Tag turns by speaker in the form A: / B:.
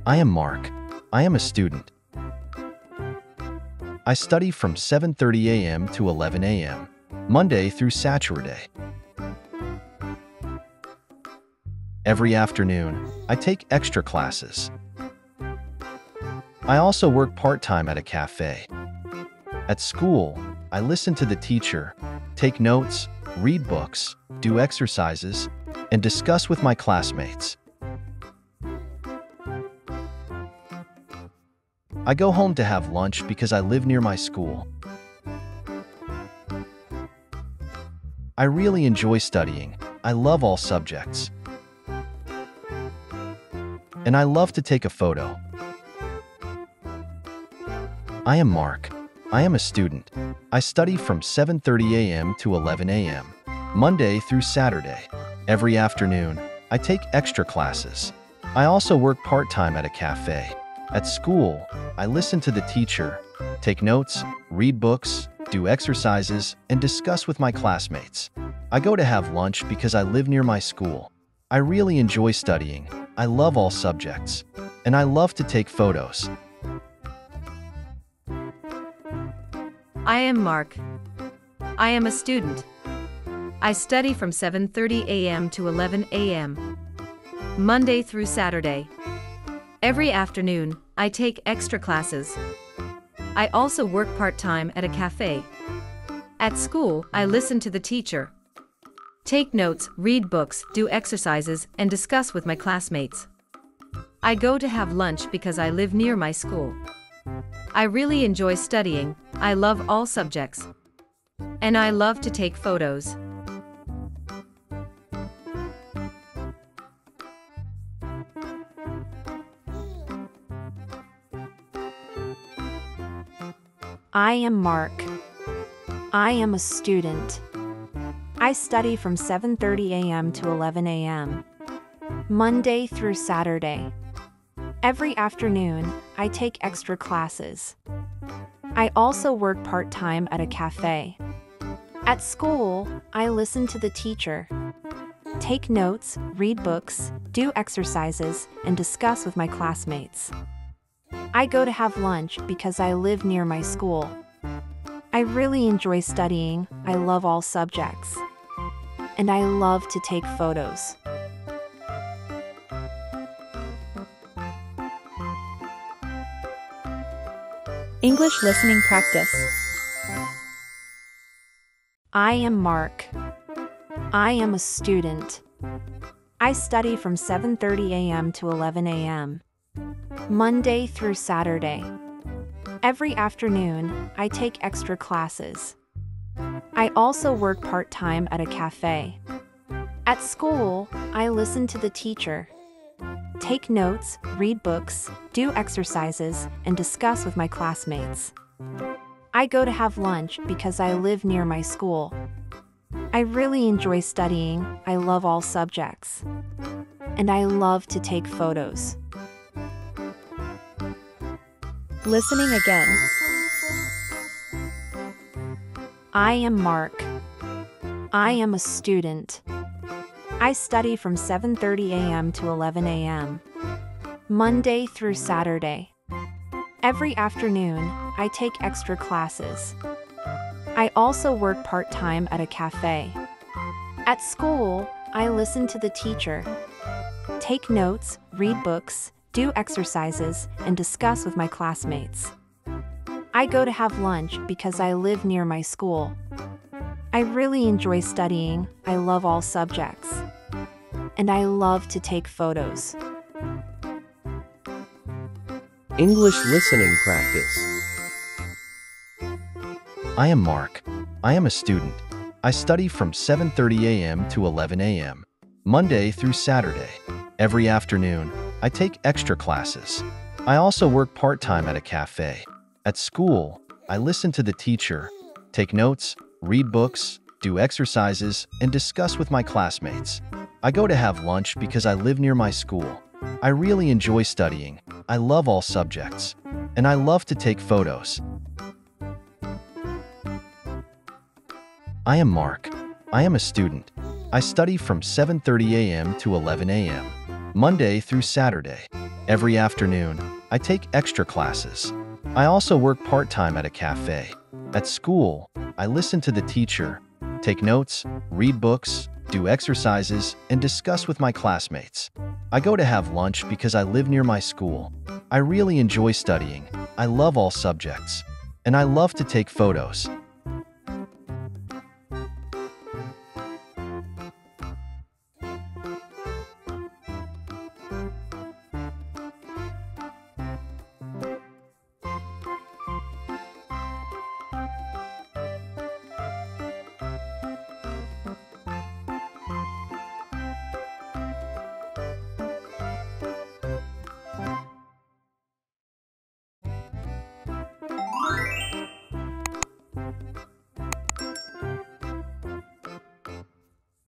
A: I am Mark. I am a student. I study from 7:30 a.m. to 11 a.m., Monday through Saturday. Every afternoon, I take extra classes. I also work part-time at a cafe. At school, I listen to the teacher, take notes, read books, do exercises, and discuss with my classmates. I go home to have lunch because I live near my school. I really enjoy studying. I love all subjects. And I love to take a photo. I am Mark. I am a student. I study from 7:30 a.m. to 11 a.m., Monday through Saturday. Every afternoon, I take extra classes. I also work part-time at a cafe. At school, I listen to the teacher, take notes, read books, do exercises, and discuss with my classmates. I go to have lunch because I live near my school. I really enjoy studying. I love all subjects. And I love to take photos.
B: I am Mark. I am a student. I study from 7:30 a.m. to 11 a.m., Monday through Saturday. Every afternoon, I take extra classes. I also work part-time at a cafe. At school, I listen to the teacher, take notes, read books, do exercises, and discuss with my classmates. I go to have lunch because I live near my school. I really enjoy studying. I love all subjects. And I love to take photos.
C: I am Mark. I am a student. I study from 7:30 a.m. to 11 a.m., Monday through Saturday. Every afternoon, I take extra classes. I also work part-time at a cafe. At school, I listen to the teacher, take notes, read books, do exercises, and discuss with my classmates. I go to have lunch because I live near my school. I really enjoy studying. I love all subjects. And I love to take photos.
D: English listening practice.
C: I am Mark. I am a student. I study from 7:30 a.m. to 11 a.m., Monday through Saturday. Every afternoon, I take extra classes. I also work part-time at a cafe. At school, I listen to the teacher, take notes, read books, do exercises, and discuss with my classmates. I go to have lunch because I live near my school. I really enjoy studying. I love all subjects. And I love to take photos.
D: Listening again.
C: I am Mark. I am a student. I study from 7:30 a.m. to 11 a.m., Monday through Saturday. Every afternoon, I take extra classes. I also work part-time at a cafe. At school, I listen to the teacher, take notes, read books, do exercises, and discuss with my classmates. I go to have lunch because I live near my school. I really enjoy studying. I love all subjects. And I love to take photos.
E: English listening practice.
A: I am Mark. I am a student. I study from 7:30 a.m. to 11 a.m., Monday through Saturday. Every afternoon, I take extra classes. I also work part-time at a cafe. At school, I listen to the teacher, take notes, read books, do exercises, and discuss with my classmates. I go to have lunch because I live near my school. I really enjoy studying. I love all subjects. And I love to take photos. I am Mark. I am a student. I study from 7:30 a.m. to 11 a.m., Monday through Saturday. Every afternoon, I take extra classes. I also work part-time at a cafe. At school, I listen to the teacher, take notes, read books, do exercises, and discuss with my classmates. I go to have lunch because I live near my school. I really enjoy studying. I love all subjects. And I love to take photos.